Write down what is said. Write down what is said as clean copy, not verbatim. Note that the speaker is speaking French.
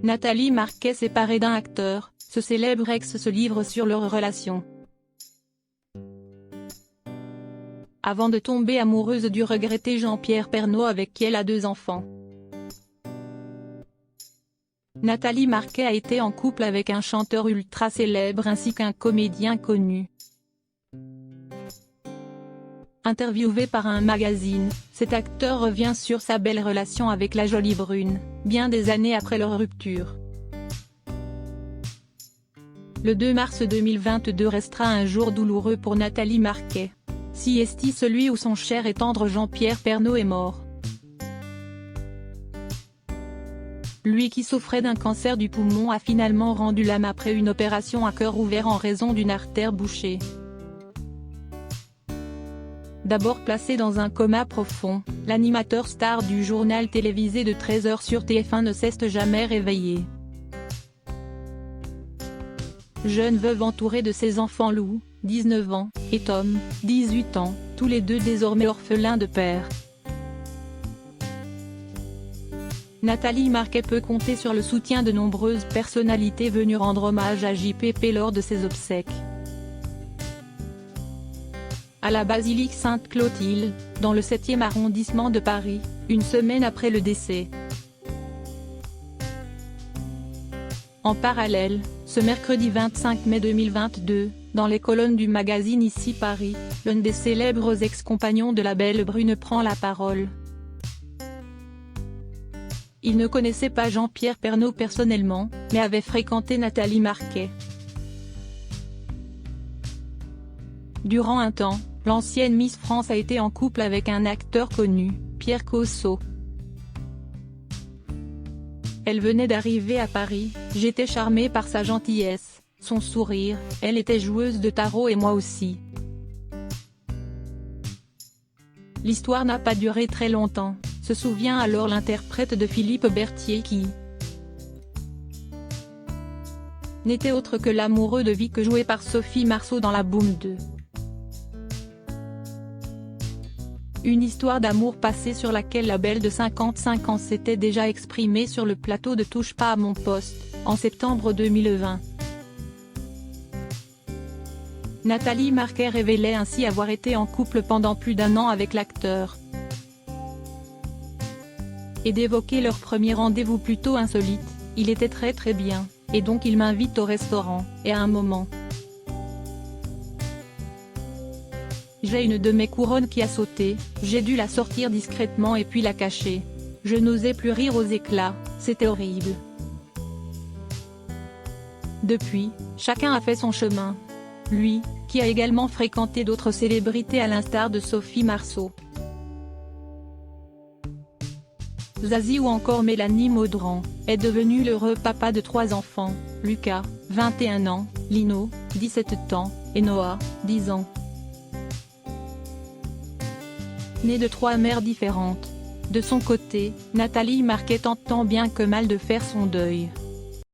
Nathalie Marquet séparée d'un acteur, ce célèbre ex se livre sur leur relation. Avant de tomber amoureuse du regretté Jean-Pierre Pernaut avec qui elle a 2 enfants. Nathalie Marquet a été en couple avec un chanteur ultra célèbre ainsi qu'un comédien connu. Interviewé par un magazine, cet acteur revient sur sa belle relation avec la jolie brune, bien des années après leur rupture. Le 2 mars 2022 restera un jour douloureux pour Nathalie Marquet. Si est celui où son cher et tendre Jean-Pierre Pernaut est mort. Lui qui souffrait d'un cancer du poumon a finalement rendu l'âme après une opération à cœur ouvert en raison d'une artère bouchée. D'abord placé dans un coma profond, l'animateur star du journal télévisé de 13h sur TF1 ne s'est jamais réveillé. Jeune veuve entourée de ses enfants Lou, 19 ans, et Tom, 18 ans, tous les deux désormais orphelins de père. Nathalie Marquet peut compter sur le soutien de nombreuses personnalités venues rendre hommage à JPP lors de ses obsèques. À la basilique Sainte-Clotilde, dans le 7e arrondissement de Paris, une semaine après le décès. En parallèle, ce mercredi 25 mai 2022, dans les colonnes du magazine Ici Paris, l'un des célèbres ex-compagnons de la belle brune prend la parole. Il ne connaissait pas Jean-Pierre Pernaut personnellement, mais avait fréquenté Nathalie Marquet. Durant un temps, l'ancienne Miss France a été en couple avec un acteur connu, Pierre Cosso. Elle venait d'arriver à Paris, j'étais charmée par sa gentillesse, son sourire, elle était joueuse de tarot et moi aussi. L'histoire n'a pas duré très longtemps, se souvient alors l'interprète de Philippe Berthier qui n'était autre que l'amoureux de Vic joué par Sophie Marceau dans La Boum 2. Une histoire d'amour passée sur laquelle la belle de 55 ans s'était déjà exprimée sur le plateau de Touche pas à mon poste, en septembre 2020. Nathalie Marquet révélait ainsi avoir été en couple pendant plus d'1 an avec l'acteur. Et d'évoquer leur premier rendez-vous plutôt insolite, il était très bien, et donc il m'invite au restaurant, et à un moment. J'ai une de mes couronnes qui a sauté, j'ai dû la sortir discrètement et puis la cacher. Je n'osais plus rire aux éclats, c'était horrible. Depuis, chacun a fait son chemin. Lui, qui a également fréquenté d'autres célébrités à l'instar de Sophie Marceau, Zazie ou encore Mélanie Maudran, est devenu l'heureux papa de 3 enfants, Lucas, 21 ans, Lino, 17 ans, et Noah, 10 ans. Née de 3 mères différentes. De son côté, Nathalie Marquet tente tant bien que mal de faire son deuil.